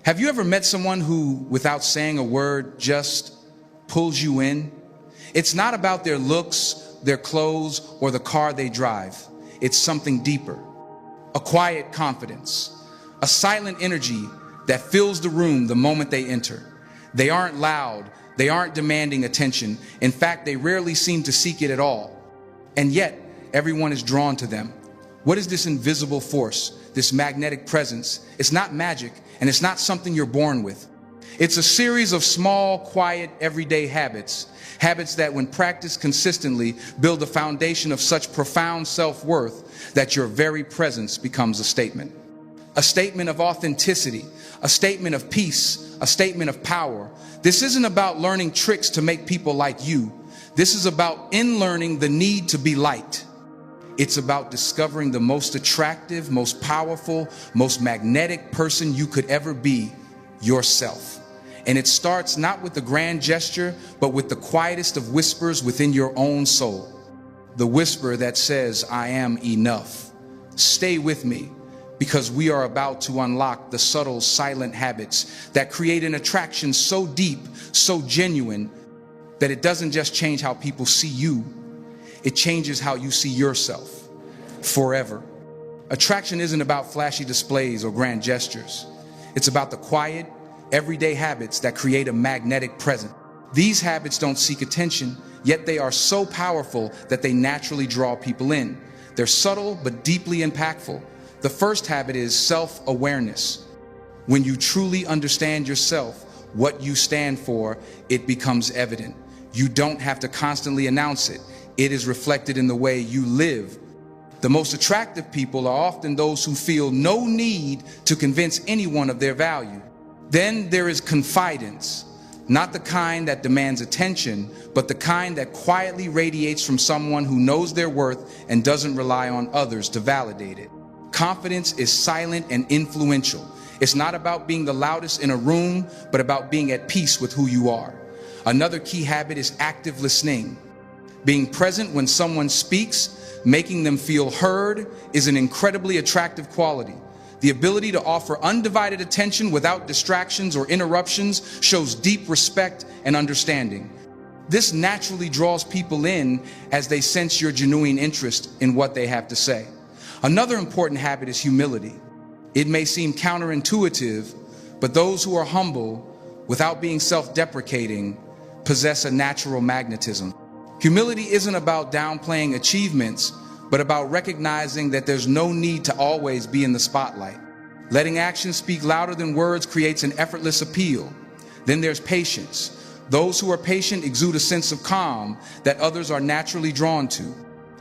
Have you ever met someone who, without saying a word, just pulls you in? It's not about their looks, their clothes, or the car they drive. It's something deeper. A quiet confidence, a silent energy that fills the room the moment they enter. They aren't loud, they aren't demanding attention. In fact, they rarely seem to seek it at all. And yet, everyone is drawn to them. What is this invisible force, this magnetic presence? It's not magic, and it's not something you're born with. It's a series of small, quiet, everyday habits that when practiced consistently build a foundation of such profound self-worth that your very presence becomes a statement. A statement of authenticity, a statement of peace, a statement of power. This isn't about learning tricks to make people like you. This is about unlearning the need to be liked. It's about discovering the most attractive, most powerful, most magnetic person you could ever be, yourself. And it starts not with the grand gesture, but with the quietest of whispers within your own soul. The whisper that says, I am enough. Stay with me, because we are about to unlock the subtle, silent habits that create an attraction so deep, so genuine, that it doesn't just change how people see you, it changes how you see yourself forever. Attraction isn't about flashy displays or grand gestures. It's about the quiet, everyday habits that create a magnetic presence. These habits don't seek attention, yet they are so powerful that they naturally draw people in. They're subtle but deeply impactful. The first habit is self-awareness. When you truly understand yourself, what you stand for, it becomes evident. You don't have to constantly announce it. It is reflected in the way you live. The most attractive people are often those who feel no need to convince anyone of their value. Then there is confidence, not the kind that demands attention, but the kind that quietly radiates from someone who knows their worth and doesn't rely on others to validate it. Confidence is silent and influential. It's not about being the loudest in a room, but about being at peace with who you are. Another key habit is active listening. Being present when someone speaks, making them feel heard, is an incredibly attractive quality. The ability to offer undivided attention without distractions or interruptions shows deep respect and understanding. This naturally draws people in as they sense your genuine interest in what they have to say. Another important habit is humility. It may seem counterintuitive, but those who are humble, without being self-deprecating, possess a natural magnetism. Humility isn't about downplaying achievements, but about recognizing that there's no need to always be in the spotlight. Letting actions speak louder than words creates an effortless appeal. Then there's patience. Those who are patient exude a sense of calm that others are naturally drawn to.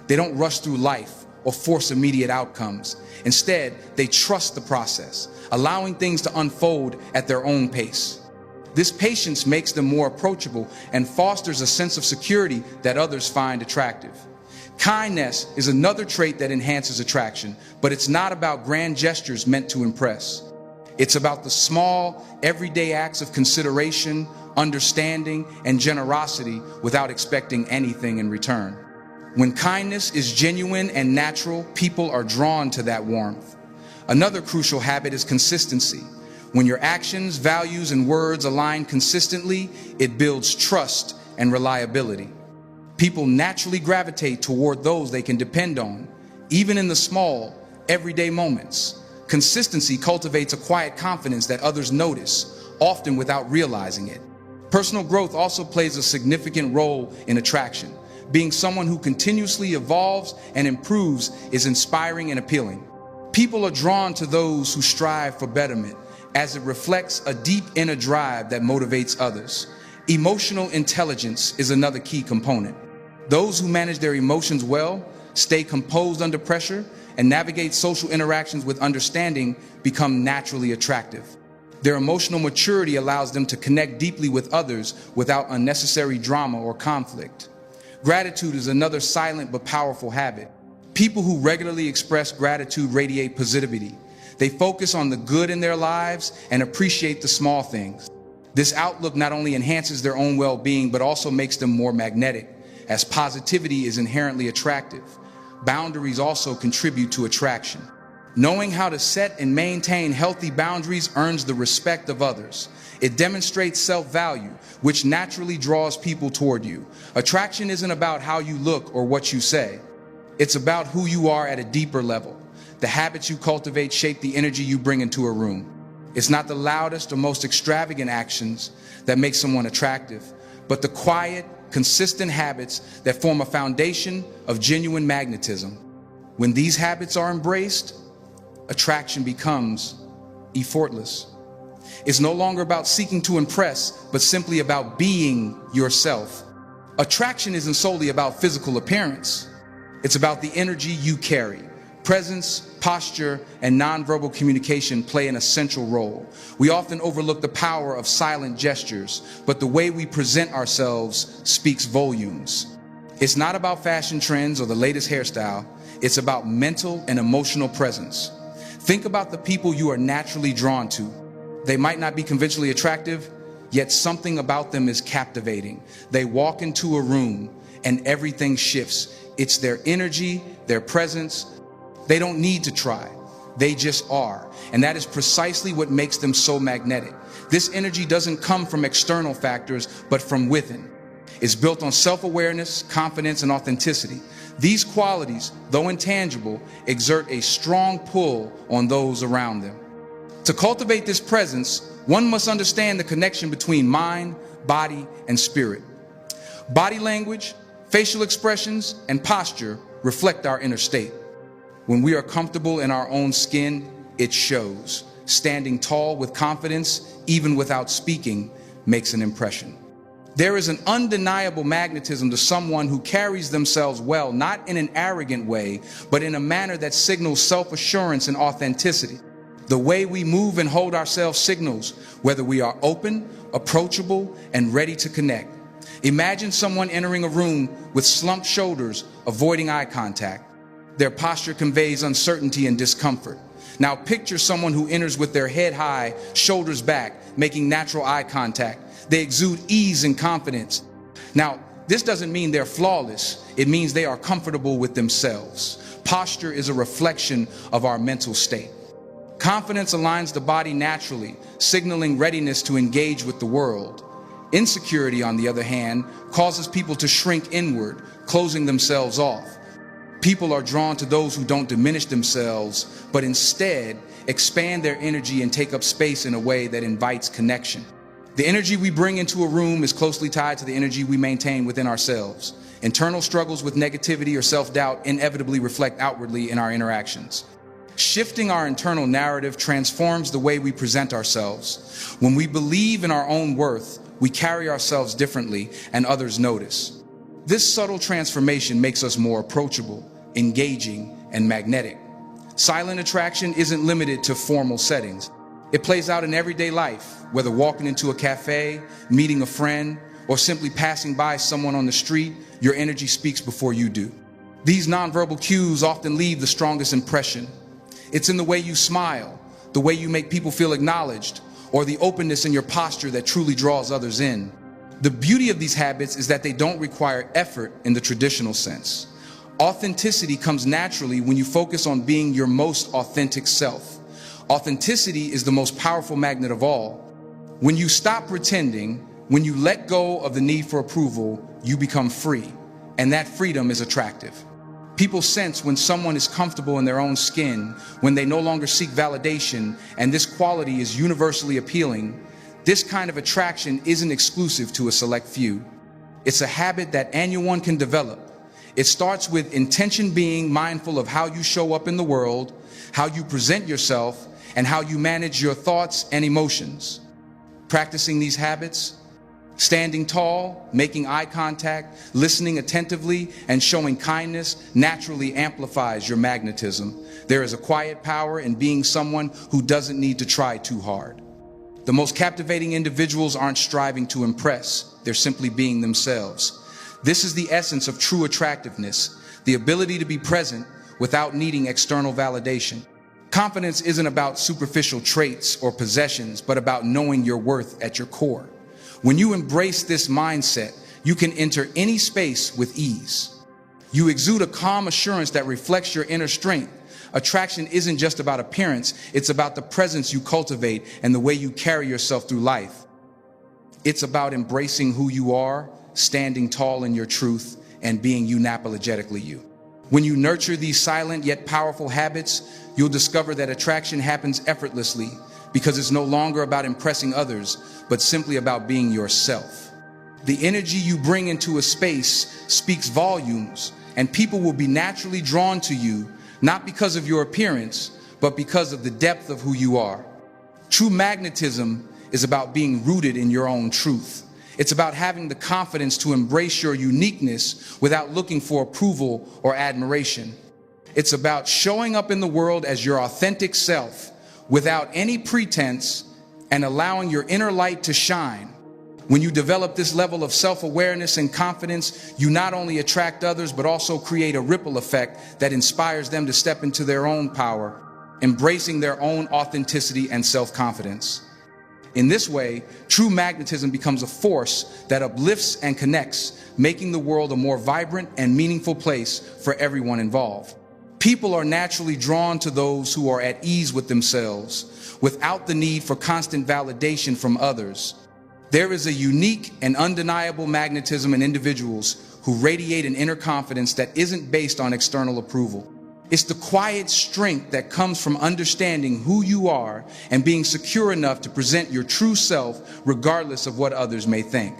They don't rush through life or force immediate outcomes. Instead, they trust the process, allowing things to unfold at their own pace. This patience makes them more approachable and fosters a sense of security that others find attractive. Kindness is another trait that enhances attraction, but it's not about grand gestures meant to impress. It's about the small, everyday acts of consideration, understanding, and generosity without expecting anything in return. When kindness is genuine and natural, people are drawn to that warmth. Another crucial habit is consistency. When your actions, values, and words align consistently, it builds trust and reliability. People naturally gravitate toward those they can depend on, even in the small, everyday moments. Consistency cultivates a quiet confidence that others notice, often without realizing it. Personal growth also plays a significant role in attraction. Being someone who continuously evolves and improves is inspiring and appealing. People are drawn to those who strive for betterment, as it reflects a deep inner drive that motivates others. Emotional intelligence is another key component. Those who manage their emotions well, stay composed under pressure, and navigate social interactions with understanding become naturally attractive. Their emotional maturity allows them to connect deeply with others without unnecessary drama or conflict. Gratitude is another silent but powerful habit. People who regularly express gratitude radiate positivity. They focus on the good in their lives and appreciate the small things. This outlook not only enhances their own well-being, but also makes them more magnetic, as positivity is inherently attractive. Boundaries also contribute to attraction. Knowing how to set and maintain healthy boundaries earns the respect of others. It demonstrates self-value, which naturally draws people toward you. Attraction isn't about how you look or what you say. It's about who you are at a deeper level. The habits you cultivate shape the energy you bring into a room. It's not the loudest or most extravagant actions that make someone attractive, but the quiet, consistent habits that form a foundation of genuine magnetism. When these habits are embraced, attraction becomes effortless. It's no longer about seeking to impress, but simply about being yourself. Attraction isn't solely about physical appearance. It's about the energy you carry. Presence, posture, and nonverbal communication play an essential role. We often overlook the power of silent gestures, but the way we present ourselves speaks volumes. It's not about fashion trends or the latest hairstyle. It's about mental and emotional presence. Think about the people you are naturally drawn to. They might not be conventionally attractive, yet something about them is captivating. They walk into a room and everything shifts. It's their energy, their presence. They don't need to try. They just are. And that is precisely what makes them so magnetic. This energy doesn't come from external factors, but from within. It's built on self-awareness, confidence, and authenticity. These qualities, though intangible, exert a strong pull on those around them. To cultivate this presence, one must understand the connection between mind, body, and spirit. Body language, facial expressions, and posture reflect our inner state. When we are comfortable in our own skin, it shows. Standing tall with confidence, even without speaking, makes an impression. There is an undeniable magnetism to someone who carries themselves well, not in an arrogant way, but in a manner that signals self-assurance and authenticity. The way we move and hold ourselves signals whether we are open, approachable, and ready to connect. Imagine someone entering a room with slumped shoulders, avoiding eye contact. Their posture conveys uncertainty and discomfort. Now picture someone who enters with their head high, shoulders back, making natural eye contact. They exude ease and confidence. Now, this doesn't mean they're flawless. It means they are comfortable with themselves. Posture is a reflection of our mental state. Confidence aligns the body naturally, signaling readiness to engage with the world. Insecurity, on the other hand, causes people to shrink inward, closing themselves off. People are drawn to those who don't diminish themselves, but instead expand their energy and take up space in a way that invites connection. The energy we bring into a room is closely tied to the energy we maintain within ourselves. Internal struggles with negativity or self-doubt inevitably reflect outwardly in our interactions. Shifting our internal narrative transforms the way we present ourselves. When we believe in our own worth, we carry ourselves differently and others notice. This subtle transformation makes us more approachable, engaging, and magnetic. Silent attraction isn't limited to formal settings. It plays out in everyday life, whether walking into a cafe, meeting a friend, or simply passing by someone on the street. Your energy speaks before you do. These nonverbal cues often leave the strongest impression. It's in the way you smile, the way you make people feel acknowledged, or the openness in your posture that truly draws others in. The beauty of these habits is that they don't require effort in the traditional sense. Authenticity comes naturally when you focus on being your most authentic self. Authenticity is the most powerful magnet of all. When you stop pretending, when you let go of the need for approval, you become free, and that freedom is attractive. People sense when someone is comfortable in their own skin, when they no longer seek validation, and this quality is universally appealing. This kind of attraction isn't exclusive to a select few. It's a habit that anyone can develop. It starts with intention, being mindful of how you show up in the world, how you present yourself, and how you manage your thoughts and emotions. Practicing these habits, standing tall, making eye contact, listening attentively, and showing kindness naturally amplifies your magnetism. There is a quiet power in being someone who doesn't need to try too hard. The most captivating individuals aren't striving to impress. They're simply being themselves. This is the essence of true attractiveness, the ability to be present without needing external validation. Confidence isn't about superficial traits or possessions, but about knowing your worth at your core. When you embrace this mindset, you can enter any space with ease. You exude a calm assurance that reflects your inner strength, Attraction isn't just about appearance, it's about the presence you cultivate and the way you carry yourself through life. It's about embracing who you are, standing tall in your truth, and being unapologetically you. When you nurture these silent yet powerful habits, you'll discover that attraction happens effortlessly because it's no longer about impressing others, but simply about being yourself. The energy you bring into a space speaks volumes, and people will be naturally drawn to you, not because of your appearance, but because of the depth of who you are. True magnetism is about being rooted in your own truth. It's about having the confidence to embrace your uniqueness without looking for approval or admiration. It's about showing up in the world as your authentic self without any pretense and allowing your inner light to shine. When you develop this level of self-awareness and confidence, you not only attract others, but also create a ripple effect that inspires them to step into their own power, embracing their own authenticity and self-confidence. In this way, true magnetism becomes a force that uplifts and connects, making the world a more vibrant and meaningful place for everyone involved. People are naturally drawn to those who are at ease with themselves, without the need for constant validation from others. There is a unique and undeniable magnetism in individuals who radiate an inner confidence that isn't based on external approval. It's the quiet strength that comes from understanding who you are and being secure enough to present your true self regardless of what others may think.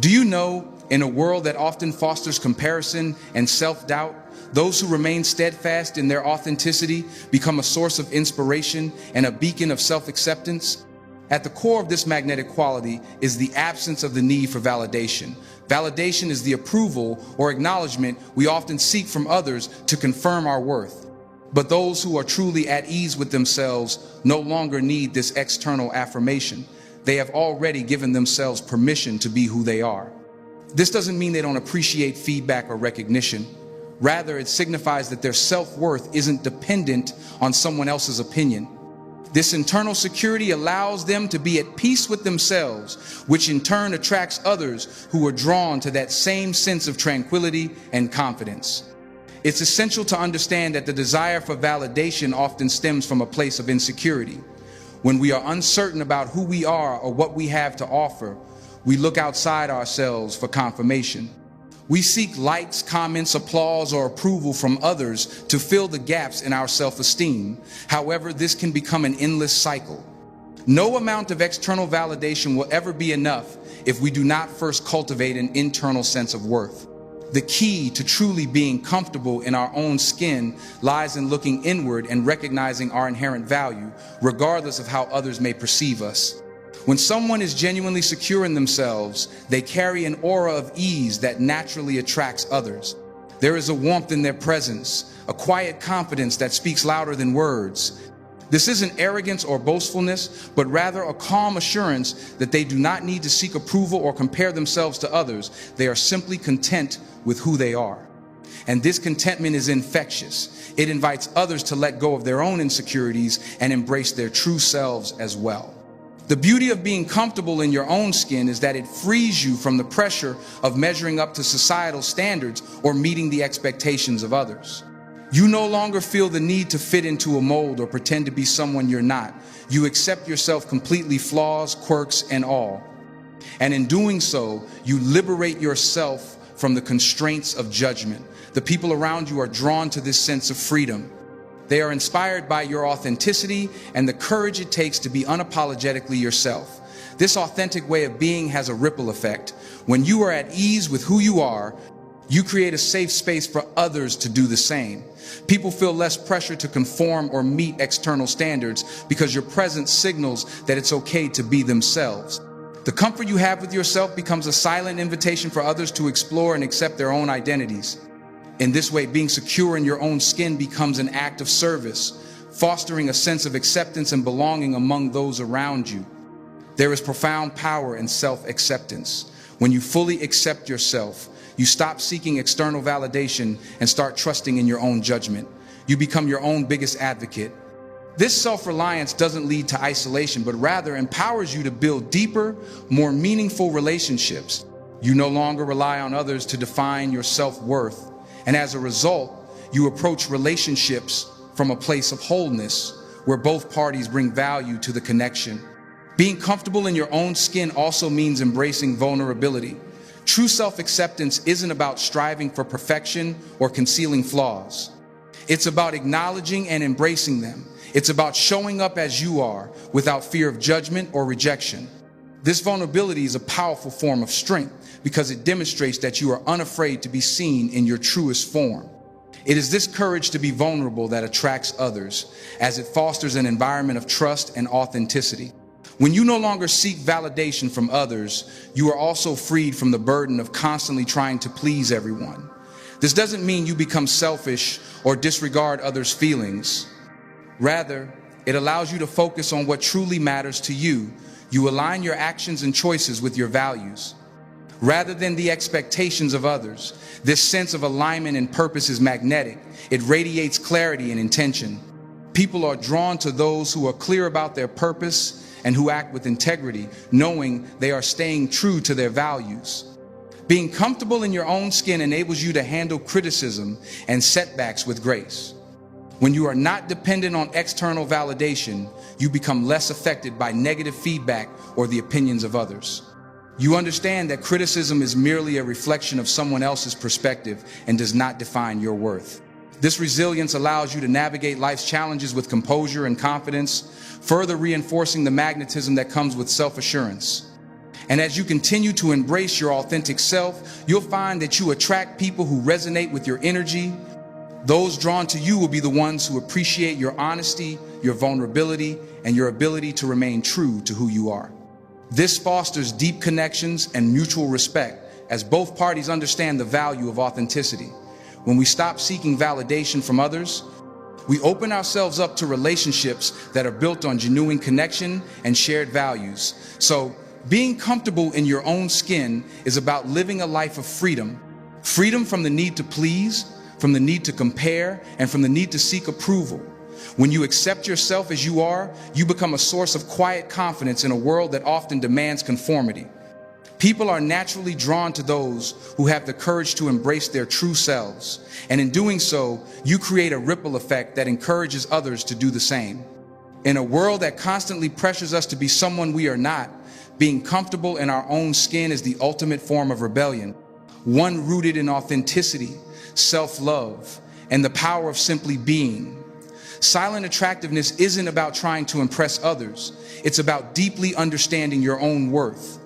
Do you know, in a world that often fosters comparison and self-doubt, those who remain steadfast in their authenticity become a source of inspiration and a beacon of self-acceptance? At the core of this magnetic quality is the absence of the need for validation. Validation is the approval or acknowledgement we often seek from others to confirm our worth. But those who are truly at ease with themselves no longer need this external affirmation. They have already given themselves permission to be who they are. This doesn't mean they don't appreciate feedback or recognition. Rather, it signifies that their self-worth isn't dependent on someone else's opinion. This internal security allows them to be at peace with themselves, which in turn attracts others who are drawn to that same sense of tranquility and confidence. It's essential to understand that the desire for validation often stems from a place of insecurity. When we are uncertain about who we are or what we have to offer, we look outside ourselves for confirmation. We seek likes, comments, applause, or approval from others to fill the gaps in our self-esteem. However, this can become an endless cycle. No amount of external validation will ever be enough if we do not first cultivate an internal sense of worth. The key to truly being comfortable in our own skin lies in looking inward and recognizing our inherent value, regardless of how others may perceive us. When someone is genuinely secure in themselves, they carry an aura of ease that naturally attracts others. There is a warmth in their presence, a quiet confidence that speaks louder than words. This isn't arrogance or boastfulness, but rather a calm assurance that they do not need to seek approval or compare themselves to others. They are simply content with who they are. And this contentment is infectious. It invites others to let go of their own insecurities and embrace their true selves as well. The beauty of being comfortable in your own skin is that it frees you from the pressure of measuring up to societal standards or meeting the expectations of others. You no longer feel the need to fit into a mold or pretend to be someone you're not. You accept yourself completely, flaws, quirks, and all. And in doing so, you liberate yourself from the constraints of judgment. The people around you are drawn to this sense of freedom. They are inspired by your authenticity and the courage it takes to be unapologetically yourself. This authentic way of being has a ripple effect. When you are at ease with who you are, you create a safe space for others to do the same. People feel less pressure to conform or meet external standards because your presence signals that it's okay to be themselves. The comfort you have with yourself becomes a silent invitation for others to explore and accept their own identities. In this way, being secure in your own skin becomes an act of service, fostering a sense of acceptance and belonging among those around you. There is profound power in self-acceptance. When you fully accept yourself, you stop seeking external validation and start trusting in your own judgment. You become your own biggest advocate. This self-reliance doesn't lead to isolation, but rather empowers you to build deeper, more meaningful relationships. You no longer rely on others to define your self-worth. And as a result, you approach relationships from a place of wholeness, where both parties bring value to the connection. Being comfortable in your own skin also means embracing vulnerability. True self-acceptance isn't about striving for perfection or concealing flaws. It's about acknowledging and embracing them. It's about showing up as you are without fear of judgment or rejection. This vulnerability is a powerful form of strength because it demonstrates that you are unafraid to be seen in your truest form. It is this courage to be vulnerable that attracts others, as it fosters an environment of trust and authenticity. When you no longer seek validation from others, you are also freed from the burden of constantly trying to please everyone. This doesn't mean you become selfish or disregard others' feelings. Rather, it allows you to focus on what truly matters to you. You align your actions and choices with your values, rather than the expectations of others. This sense of alignment and purpose is magnetic. It radiates clarity and intention. People are drawn to those who are clear about their purpose and who act with integrity, knowing they are staying true to their values. Being comfortable in your own skin enables you to handle criticism and setbacks with grace. When you are not dependent on external validation, you become less affected by negative feedback or the opinions of others. You understand that criticism is merely a reflection of someone else's perspective and does not define your worth. This resilience allows you to navigate life's challenges with composure and confidence, further reinforcing the magnetism that comes with self-assurance. And as you continue to embrace your authentic self, you'll find that you attract people who resonate with your energy. Those drawn to you will be the ones who appreciate your honesty, your vulnerability, and your ability to remain true to who you are. This fosters deep connections and mutual respect, as both parties understand the value of authenticity. When we stop seeking validation from others, we open ourselves up to relationships that are built on genuine connection and shared values. So, being comfortable in your own skin is about living a life of freedom. Freedom from the need to please, from the need to compare, and from the need to seek approval. When you accept yourself as you are, you become a source of quiet confidence in a world that often demands conformity. People are naturally drawn to those who have the courage to embrace their true selves. And in doing so, you create a ripple effect that encourages others to do the same. In a world that constantly pressures us to be someone we are not, being comfortable in our own skin is the ultimate form of rebellion, one rooted in authenticity, self-love, and the power of simply being. Silent attractiveness isn't about trying to impress others. It's about deeply understanding your own worth.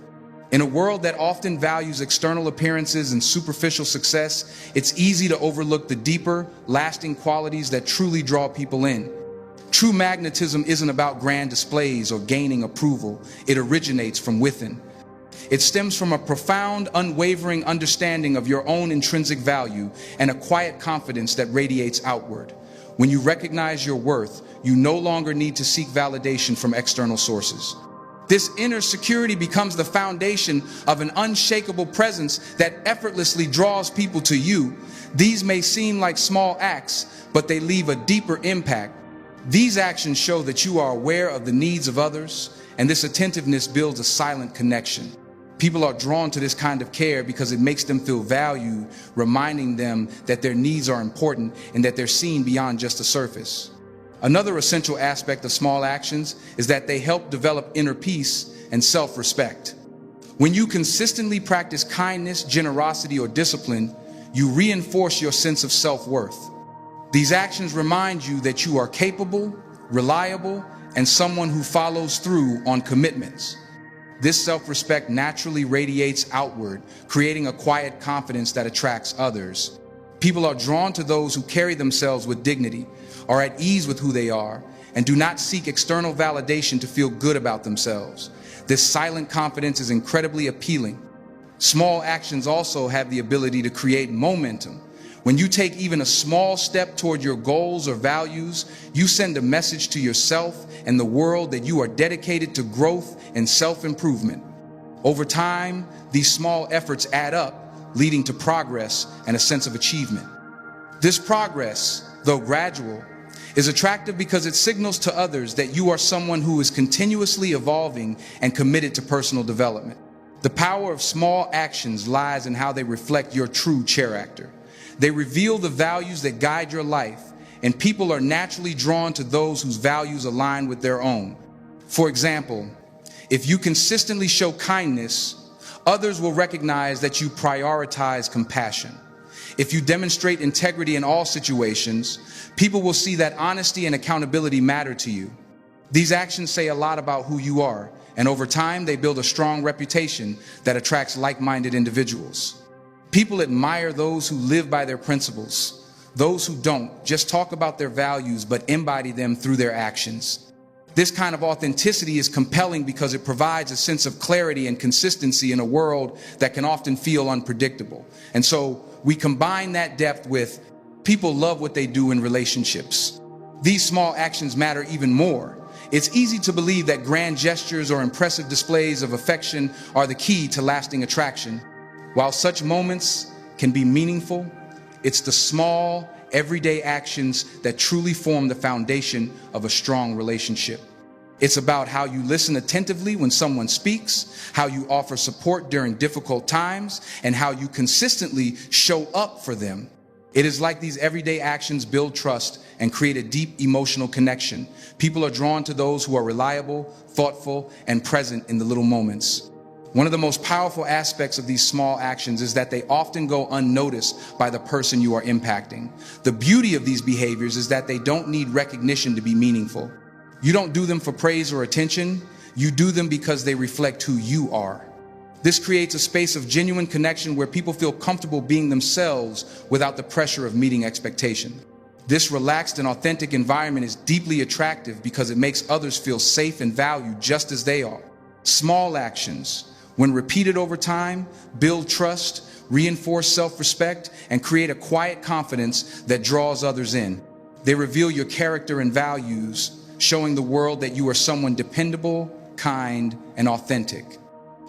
In a world that often values external appearances and superficial success, it's easy to overlook the deeper, lasting qualities that truly draw people in. True magnetism isn't about grand displays or gaining approval. It originates from within. It stems from a profound, unwavering understanding of your own intrinsic value and a quiet confidence that radiates outward. When you recognize your worth, you no longer need to seek validation from external sources. This inner security becomes the foundation of an unshakable presence that effortlessly draws people to you. These may seem like small acts, but they leave a deeper impact. These actions show that you are aware of the needs of others, and this attentiveness builds a silent connection. People are drawn to this kind of care because it makes them feel valued, reminding them that their needs are important and that they're seen beyond just the surface. Another essential aspect of small actions is that they help develop inner peace and self-respect. When you consistently practice kindness, generosity, or discipline, you reinforce your sense of self-worth. These actions remind you that you are capable, reliable, and someone who follows through on commitments. This self-respect naturally radiates outward, creating a quiet confidence that attracts others. People are drawn to those who carry themselves with dignity, are at ease with who they are, and do not seek external validation to feel good about themselves. This silent confidence is incredibly appealing. Small actions also have the ability to create momentum. When you take even a small step toward your goals or values, you send a message to yourself and the world that you are dedicated to growth and self-improvement. Over time, these small efforts add up, leading to progress and a sense of achievement. This progress, though gradual, is attractive because it signals to others that you are someone who is continuously evolving and committed to personal development. The power of small actions lies in how they reflect your true character. They reveal the values that guide your life, and people are naturally drawn to those whose values align with their own. For example, if you consistently show kindness, others will recognize that you prioritize compassion. If you demonstrate integrity in all situations, people will see that honesty and accountability matter to you. These actions say a lot about who you are, and over time, they build a strong reputation that attracts like-minded individuals. People admire those who live by their principles. Those who don't just talk about their values, but embody them through their actions. This kind of authenticity is compelling because it provides a sense of clarity and consistency in a world that can often feel unpredictable. And so we combine that depth with people love what they do in relationships. These small actions matter even more. It's easy to believe that grand gestures or impressive displays of affection are the key to lasting attraction. While such moments can be meaningful, it's the small, everyday actions that truly form the foundation of a strong relationship. It's about how you listen attentively when someone speaks, how you offer support during difficult times, and how you consistently show up for them. It is like these everyday actions build trust and create a deep emotional connection. People are drawn to those who are reliable, thoughtful, and present in the little moments. One of the most powerful aspects of these small actions is that they often go unnoticed by the person you are impacting. The beauty of these behaviors is that they don't need recognition to be meaningful. You don't do them for praise or attention. You do them because they reflect who you are. This creates a space of genuine connection where people feel comfortable being themselves without the pressure of meeting expectation. This relaxed and authentic environment is deeply attractive because it makes others feel safe and valued just as they are. Small actions, when repeated over time, build trust, reinforce self-respect, and create a quiet confidence that draws others in. They reveal your character and values, showing the world that you are someone dependable, kind, and authentic.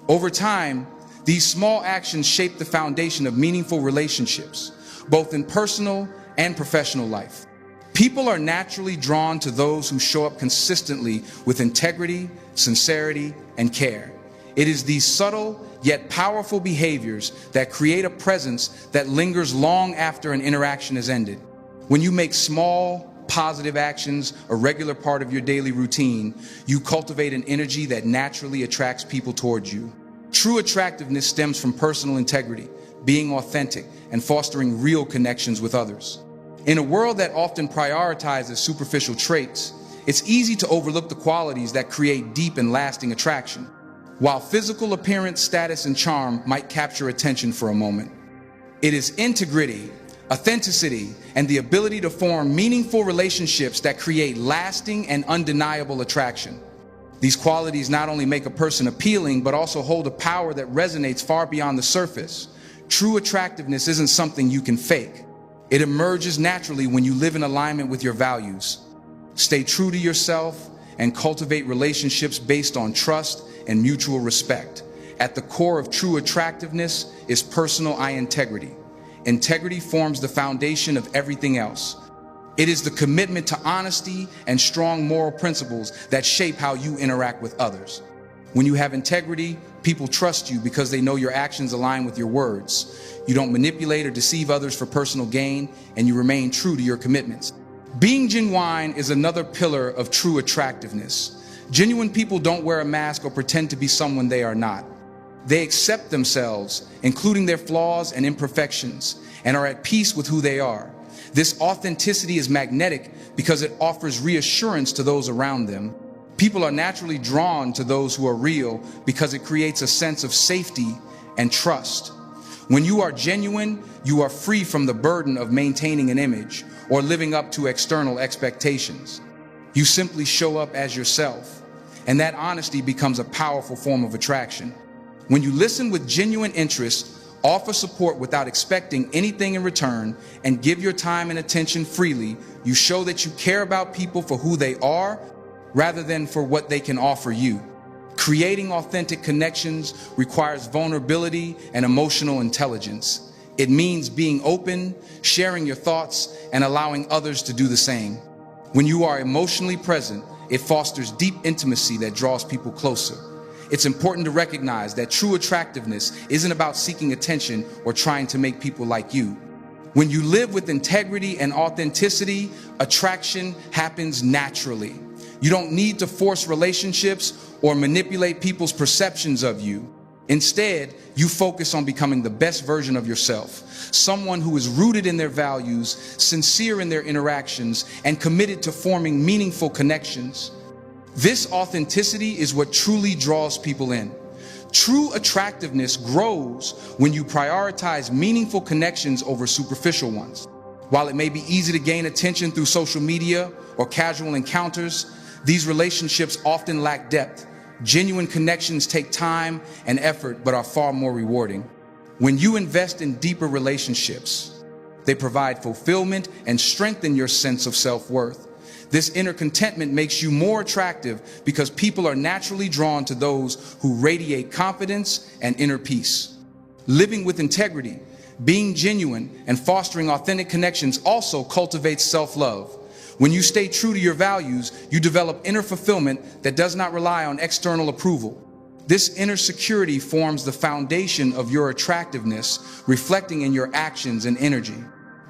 Over time, these small actions shape the foundation of meaningful relationships, both in personal and professional life. People are naturally drawn to those who show up consistently with integrity, sincerity, and care. It is these subtle yet powerful behaviors that create a presence that lingers long after an interaction has ended. When you make small, positive actions a regular part of your daily routine, you cultivate an energy that naturally attracts people towards you. True attractiveness stems from personal integrity, being authentic, and fostering real connections with others. In a world that often prioritizes superficial traits, it's easy to overlook the qualities that create deep and lasting attraction. While physical appearance, status, and charm might capture attention for a moment, it is integrity, authenticity, and the ability to form meaningful relationships that create lasting and undeniable attraction. These qualities not only make a person appealing, but also hold a power that resonates far beyond the surface. True attractiveness isn't something you can fake. It emerges naturally when you live in alignment with your values. Stay true to yourself and cultivate relationships based on trust and mutual respect. At the core of true attractiveness is personal integrity. Integrity forms the foundation of everything else. It is the commitment to honesty and strong moral principles that shape how you interact with others. When you have integrity, people trust you because they know your actions align with your words. You don't manipulate or deceive others for personal gain, and you remain true to your commitments. Being genuine is another pillar of true attractiveness. Genuine people don't wear a mask or pretend to be someone they are not. They accept themselves, including their flaws and imperfections, and are at peace with who they are. This authenticity is magnetic because it offers reassurance to those around them. People are naturally drawn to those who are real because it creates a sense of safety and trust. When you are genuine, you are free from the burden of maintaining an image or living up to external expectations. You simply show up as yourself, and that honesty becomes a powerful form of attraction. When you listen with genuine interest, offer support without expecting anything in return, and give your time and attention freely, you show that you care about people for who they are rather than for what they can offer you. Creating authentic connections requires vulnerability and emotional intelligence. It means being open, sharing your thoughts, and allowing others to do the same. When you are emotionally present, it fosters deep intimacy that draws people closer. It's important to recognize that true attractiveness isn't about seeking attention or trying to make people like you. When you live with integrity and authenticity, attraction happens naturally. You don't need to force relationships or manipulate people's perceptions of you. Instead, you focus on becoming the best version of yourself, someone who is rooted in their values, sincere in their interactions, and committed to forming meaningful connections. This authenticity is what truly draws people in. True attractiveness grows when you prioritize meaningful connections over superficial ones. While it may be easy to gain attention through social media or casual encounters, these relationships often lack depth. Genuine connections take time and effort, but are far more rewarding. When you invest in deeper relationships, they provide fulfillment and strengthen your sense of self-worth. This inner contentment makes you more attractive because people are naturally drawn to those who radiate confidence and inner peace. Living with integrity, being genuine, and fostering authentic connections also cultivates self-love. When you stay true to your values, you develop inner fulfillment that does not rely on external approval. This inner security forms the foundation of your attractiveness, reflecting in your actions and energy.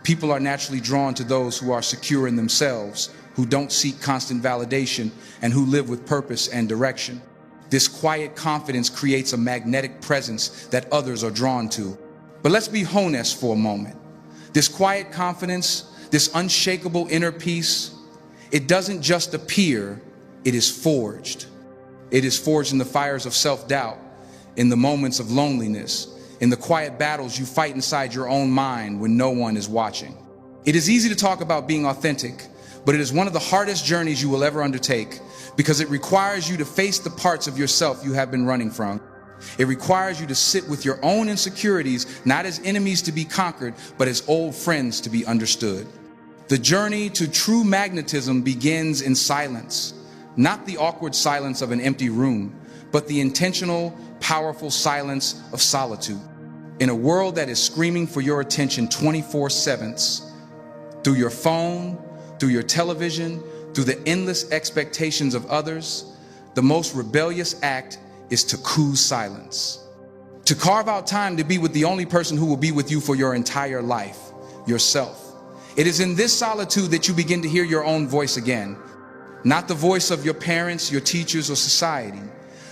People are naturally drawn to those who are secure in themselves, who don't seek constant validation, and who live with purpose and direction. This quiet confidence creates a magnetic presence that others are drawn to. But let's be honest for a moment. This quiet confidence, this unshakable inner peace, it doesn't just appear, it is forged. It is forged in the fires of self-doubt, in the moments of loneliness, in the quiet battles you fight inside your own mind when no one is watching. It is easy to talk about being authentic, but it is one of the hardest journeys you will ever undertake because it requires you to face the parts of yourself you have been running from. It requires you to sit with your own insecurities, not as enemies to be conquered, but as old friends to be understood. The journey to true magnetism begins in silence, not the awkward silence of an empty room, but the intentional, powerful silence of solitude. In a world that is screaming for your attention 24/7, through your phone, through your television, through the endless expectations of others, the most rebellious act is to choose silence. To carve out time to be with the only person who will be with you for your entire life, yourself. It is in this solitude that you begin to hear your own voice again. Not the voice of your parents, your teachers, or society,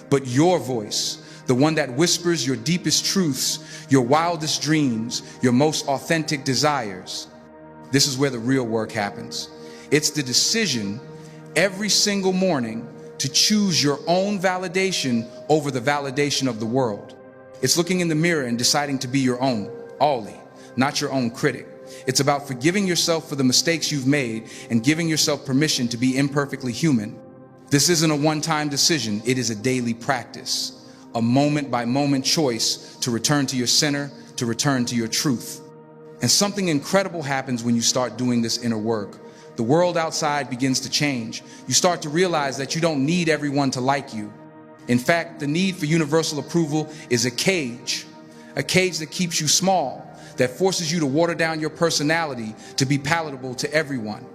but your voice, the one that whispers your deepest truths, your wildest dreams, your most authentic desires. This is where the real work happens. It's the decision every single morning to choose your own validation over the validation of the world. It's looking in the mirror and deciding to be your own, Ollie, not your own critic. It's about forgiving yourself for the mistakes you've made and giving yourself permission to be imperfectly human. This isn't a one-time decision, it is a daily practice, a moment-by-moment choice to return to your center, to return to your truth. And something incredible happens when you start doing this inner work. The world outside begins to change. You start to realize that you don't need everyone to like you. In fact, the need for universal approval is a cage that keeps you small, that forces you to water down your personality to be palatable to everyone.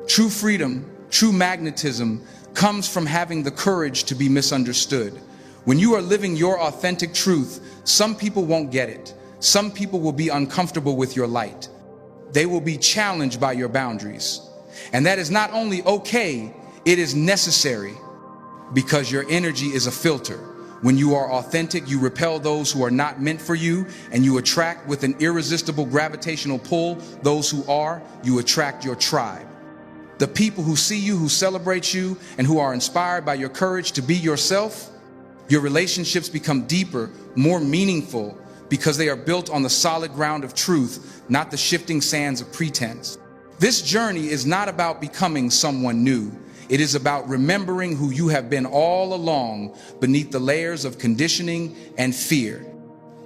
True freedom, true magnetism comes from having the courage to be misunderstood. When you are living your authentic truth, some people won't get it. Some people will be uncomfortable with your light. They will be challenged by your boundaries. And that is not only okay, it is necessary, because your energy is a filter. When you are authentic, you repel those who are not meant for you, and you attract with an irresistible gravitational pull those who are. You attract your tribe. The people who see you, who celebrate you, and who are inspired by your courage to be yourself. Your relationships become deeper, more meaningful, because they are built on the solid ground of truth, not the shifting sands of pretense. This journey is not about becoming someone new. It is about remembering who you have been all along beneath the layers of conditioning and fear.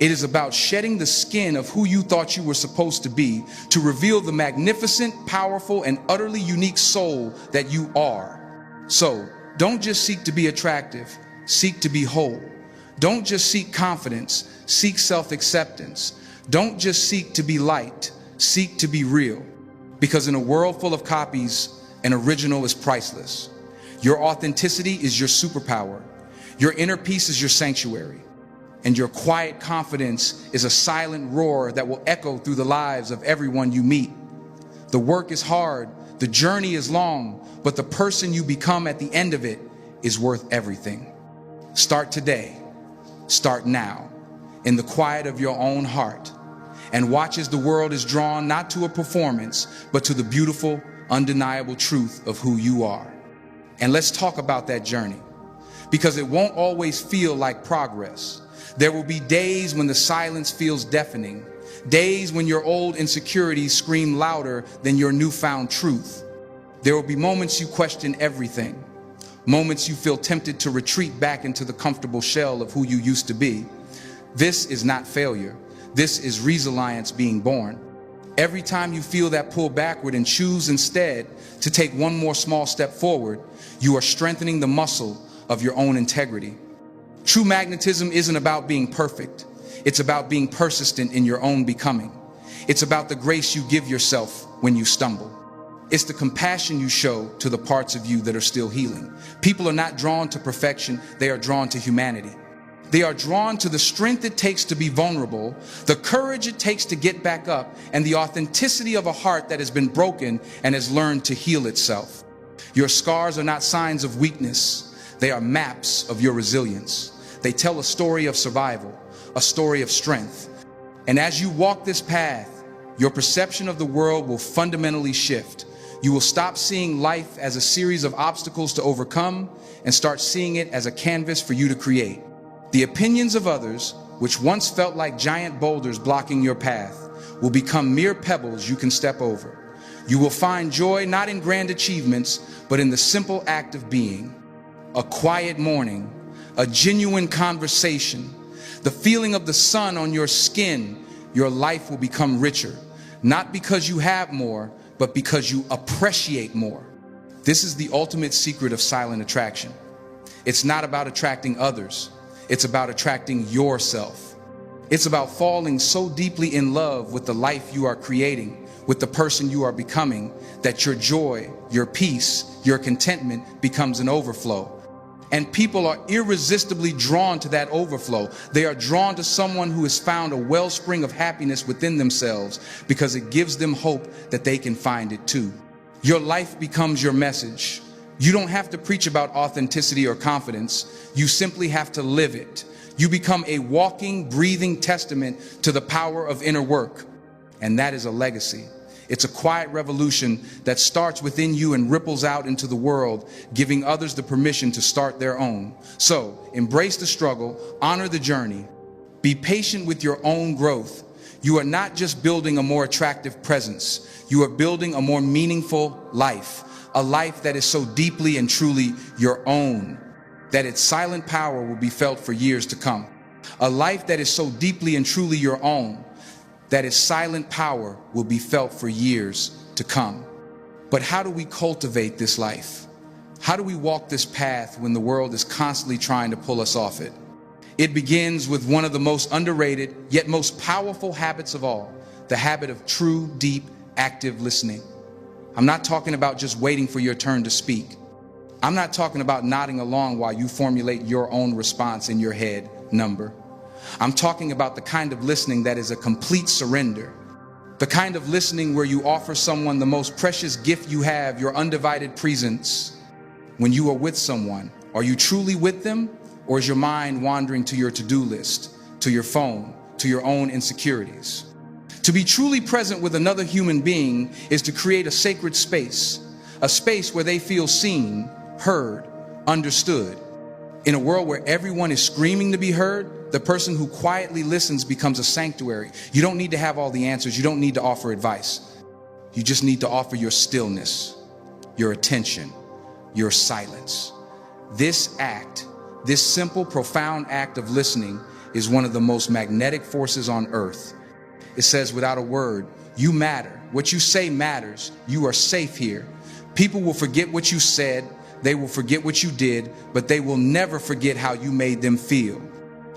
It is about shedding the skin of who you thought you were supposed to be to reveal the magnificent, powerful, and utterly unique soul that you are. So, don't just seek to be attractive, seek to be whole. Don't just seek confidence, seek self-acceptance. Don't just seek to be liked, seek to be real. Because in a world full of copies, an original is priceless. Your authenticity is your superpower. Your inner peace is your sanctuary. And your quiet confidence is a silent roar that will echo through the lives of everyone you meet. The work is hard, the journey is long, but the person you become at the end of it is worth everything. Start today, start now, in the quiet of your own heart, and watch as the world is drawn not to a performance, but to the beautiful, undeniable truth of who you are. And let's talk about that journey, because it won't always feel like progress. There will be days when the silence feels deafening, days when your old insecurities scream louder than your newfound truth. There will be moments you question everything, moments you feel tempted to retreat back into the comfortable shell of who you used to be. This is not failure. This is resilience being born. Every time you feel that pull backward and choose instead to take one more small step forward, you are strengthening the muscle of your own integrity. True magnetism isn't about being perfect. It's about being persistent in your own becoming. It's about the grace you give yourself when you stumble. It's the compassion you show to the parts of you that are still healing. People are not drawn to perfection. They are drawn to humanity. They are drawn to the strength it takes to be vulnerable, the courage it takes to get back up, and the authenticity of a heart that has been broken and has learned to heal itself. Your scars are not signs of weakness. They are maps of your resilience. They tell a story of survival, a story of strength. And as you walk this path, your perception of the world will fundamentally shift. You will stop seeing life as a series of obstacles to overcome and start seeing it as a canvas for you to create. The opinions of others, which once felt like giant boulders blocking your path, will become mere pebbles you can step over. You will find joy not in grand achievements, but in the simple act of being. A quiet morning, a genuine conversation, the feeling of the sun on your skin. Your life will become richer, not because you have more, but because you appreciate more. This is the ultimate secret of silent attraction. It's not about attracting others. It's about attracting yourself. It's about falling so deeply in love with the life you are creating, with the person you are becoming, that your joy, your peace, your contentment becomes an overflow. And people are irresistibly drawn to that overflow. They are drawn to someone who has found a wellspring of happiness within themselves because it gives them hope that they can find it too. Your life becomes your message. You don't have to preach about authenticity or confidence. You simply have to live it. You become a walking, breathing testament to the power of inner work. And that is a legacy. It's a quiet revolution that starts within you and ripples out into the world, giving others the permission to start their own. So, embrace the struggle, honor the journey, be patient with your own growth. You are not just building a more attractive presence. You are building a more meaningful life, a life that is so deeply and truly your own, that its silent power will be felt for years to come. A life that is so deeply and truly your own, that its silent power will be felt for years to come. But how do we cultivate this life? How do we walk this path when the world is constantly trying to pull us off it? It begins with one of the most underrated, yet most powerful habits of all, the habit of true, deep, active listening. I'm not talking about just waiting for your turn to speak. I'm not talking about nodding along while you formulate your own response in your head number. I'm talking about the kind of listening that is a complete surrender. The kind of listening where you offer someone the most precious gift you have, your undivided presence. When you are with someone, are you truly with them? Or is your mind wandering to your to-do list, to your phone, to your own insecurities? To be truly present with another human being is to create a sacred space, a space where they feel seen, heard, understood. In a world where everyone is screaming to be heard, the person who quietly listens becomes a sanctuary. You don't need to have all the answers. You don't need to offer advice. You just need to offer your stillness, your attention, your silence. This act, this simple, profound act of listening is one of the most magnetic forces on earth. It says without a word, you matter. What you say matters. You are safe here. People will forget what you said. They will forget what you did, but they will never forget how you made them feel.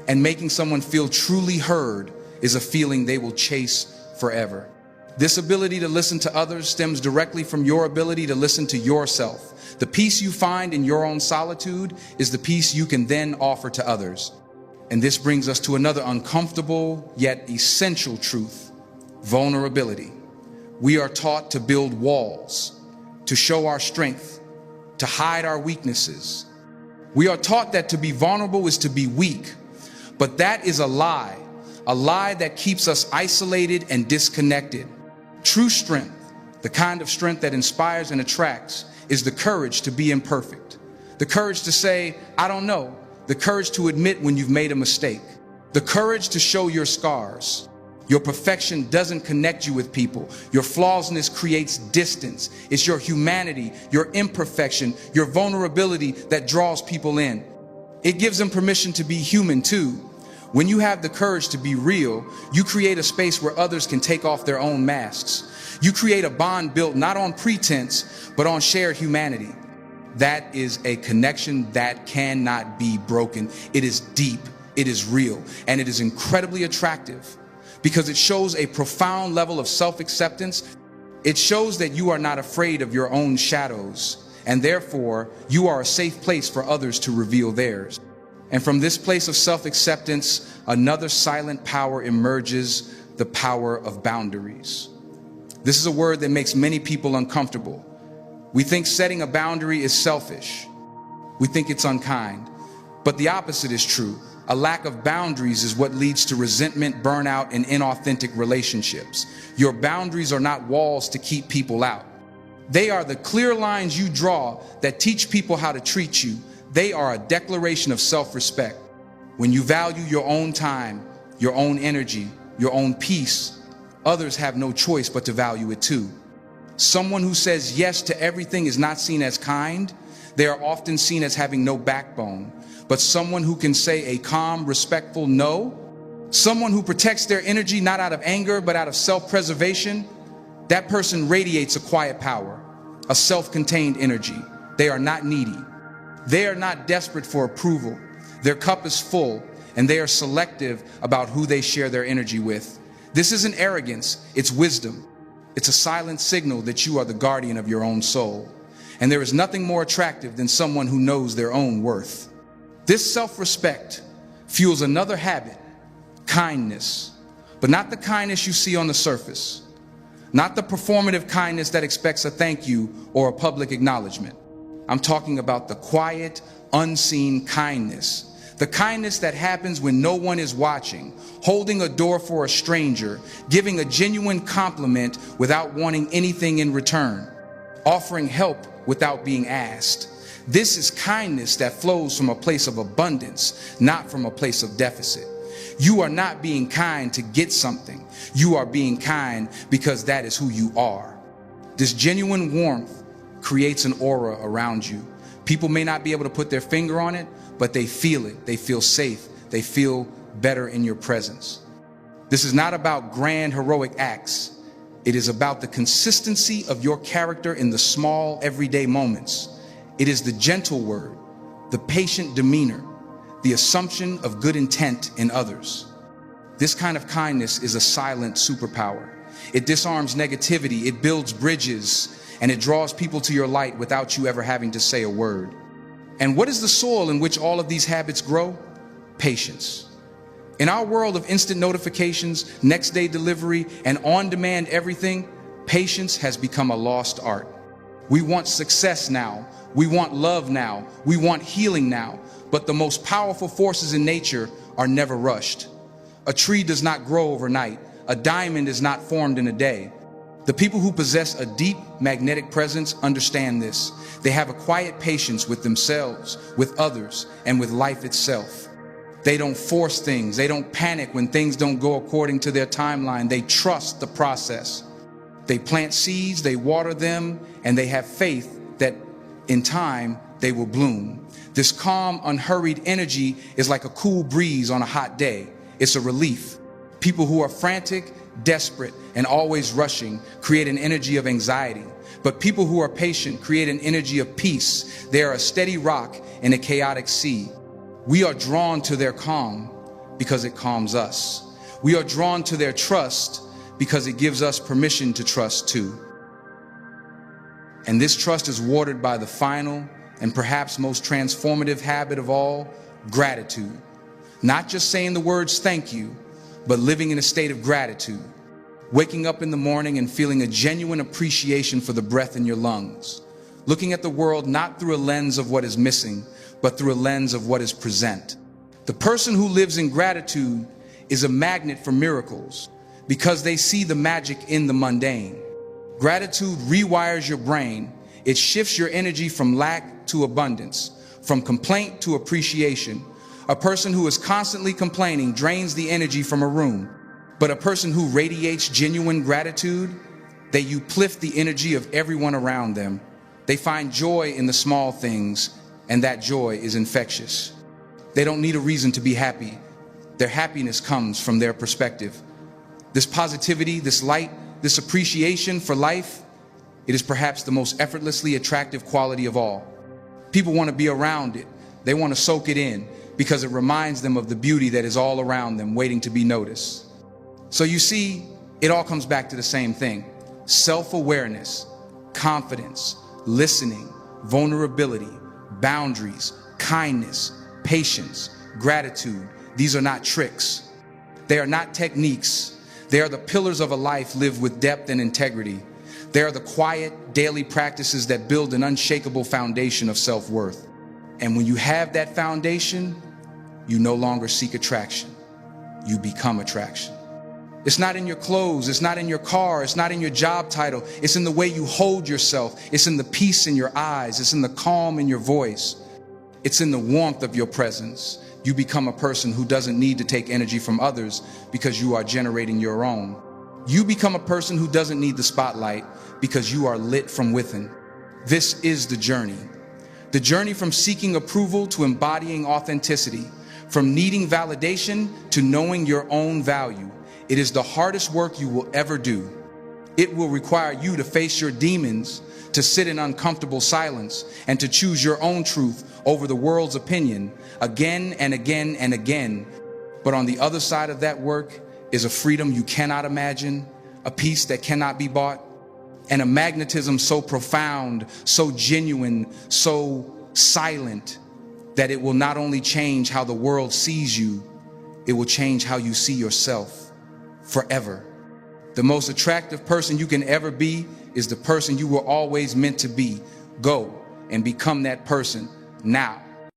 And making someone feel truly heard is a feeling they will chase forever. This ability to listen to others stems directly from your ability to listen to yourself. The peace you find in your own solitude is the peace you can then offer to others. And this brings us to another uncomfortable yet essential truth: vulnerability. We are taught to build walls, to show our strength, to hide our weaknesses. We are taught that to be vulnerable is to be weak, but that is a lie that keeps us isolated and disconnected. True strength, the kind of strength that inspires and attracts, is the courage to be imperfect, the courage to say, I don't know, the courage to admit when you've made a mistake, the courage to show your scars. Your perfection doesn't connect you with people. Your flawlessness creates distance. It's your humanity, your imperfection, your vulnerability that draws people in. It gives them permission to be human too. When you have the courage to be real, you create a space where others can take off their own masks. You create a bond built not on pretense, but on shared humanity. That is a connection that cannot be broken. It is deep, it is real, and it is incredibly attractive because it shows a profound level of self-acceptance. It shows that you are not afraid of your own shadows, and therefore you are a safe place for others to reveal theirs. And from this place of self-acceptance, another silent power emerges: the power of boundaries. This is a word that makes many people uncomfortable. We think setting a boundary is selfish. We think it's unkind. But the opposite is true. A lack of boundaries is what leads to resentment, burnout, and inauthentic relationships. Your boundaries are not walls to keep people out. They are the clear lines you draw that teach people how to treat you. They are a declaration of self-respect. When you value your own time, your own energy, your own peace, others have no choice but to value it too. Someone who says yes to everything is not seen as kind. They are often seen as having no backbone. But someone who can say a calm, respectful no, someone who protects their energy not out of anger but out of self-preservation, that person radiates a quiet power, a self-contained energy. They are not needy. They are not desperate for approval. Their cup is full, and they are selective about who they share their energy with. This isn't arrogance, it's wisdom. It's a silent signal that you are the guardian of your own soul. And there is nothing more attractive than someone who knows their own worth. This self-respect fuels another habit: kindness. But not the kindness you see on the surface. Not the performative kindness that expects a thank you or a public acknowledgement. I'm talking about the quiet, unseen kindness. The kindness that happens when no one is watching, holding a door for a stranger, giving a genuine compliment without wanting anything in return, offering help without being asked. This is kindness that flows from a place of abundance, not from a place of deficit. You are not being kind to get something. You are being kind because that is who you are. This genuine warmth creates an aura around you. People may not be able to put their finger on it, but they feel it. They feel safe. They feel better in your presence. This is not about grand heroic acts. It is about the consistency of your character in the small everyday moments. It is the gentle word, the patient demeanor, the assumption of good intent in others. This kind of kindness is a silent superpower. It disarms negativity, it builds bridges, and it draws people to your light without you ever having to say a word. And what is the soil in which all of these habits grow? Patience. In our world of instant notifications, next day delivery, and on-demand everything, patience has become a lost art. We want success now. We want love now. We want healing now. But the most powerful forces in nature are never rushed. A tree does not grow overnight. A diamond is not formed in a day. The people who possess a deep magnetic presence understand this. They have a quiet patience with themselves, with others, and with life itself. They don't force things. They don't panic when things don't go according to their timeline. They trust the process. They plant seeds, they water them, and they have faith that in time they will bloom. This calm, unhurried energy is like a cool breeze on a hot day. It's a relief. People who are frantic, desperate, and always rushing create an energy of anxiety. But people who are patient create an energy of peace. They are a steady rock in a chaotic sea. We are drawn to their calm because it calms us. We are drawn to their trust because it gives us permission to trust too. And this trust is watered by the final and perhaps most transformative habit of all, gratitude. Not just saying the words thank you, but living in a state of gratitude. Waking up in the morning and feeling a genuine appreciation for the breath in your lungs. Looking at the world not through a lens of what is missing, but through a lens of what is present. The person who lives in gratitude is a magnet for miracles because they see the magic in the mundane. Gratitude rewires your brain. It shifts your energy from lack to abundance, from complaint to appreciation. A person who is constantly complaining drains the energy from a room. But a person who radiates genuine gratitude, they uplift the energy of everyone around them. They find joy in the small things, and that joy is infectious. They don't need a reason to be happy. Their happiness comes from their perspective. This positivity, this light, this appreciation for life, it is perhaps the most effortlessly attractive quality of all. People want to be around it. They want to soak it in because it reminds them of the beauty that is all around them, waiting to be noticed. So you see, it all comes back to the same thing. Self-awareness, confidence, listening, vulnerability, boundaries, kindness, patience, gratitude. These are not tricks. They are not techniques. They are the pillars of a life lived with depth and integrity. They are the quiet, daily practices that build an unshakable foundation of self-worth. And when you have that foundation, you no longer seek attraction. You become attraction. It's not in your clothes, it's not in your car, it's not in your job title, it's in the way you hold yourself, it's in the peace in your eyes, it's in the calm in your voice, it's in the warmth of your presence. You become a person who doesn't need to take energy from others because you are generating your own. You become a person who doesn't need the spotlight because you are lit from within. This is the journey from seeking approval to embodying authenticity, from needing validation to knowing your own value. It is the hardest work you will ever do. It will require you to face your demons, to sit in uncomfortable silence, and to choose your own truth over the world's opinion again and again and again. But on the other side of that work is a freedom you cannot imagine, a peace that cannot be bought, and a magnetism so profound, so genuine, so silent that it will not only change how the world sees you, it will change how you see yourself. Forever. The most attractive person you can ever be is the person you were always meant to be. Go and become that person now.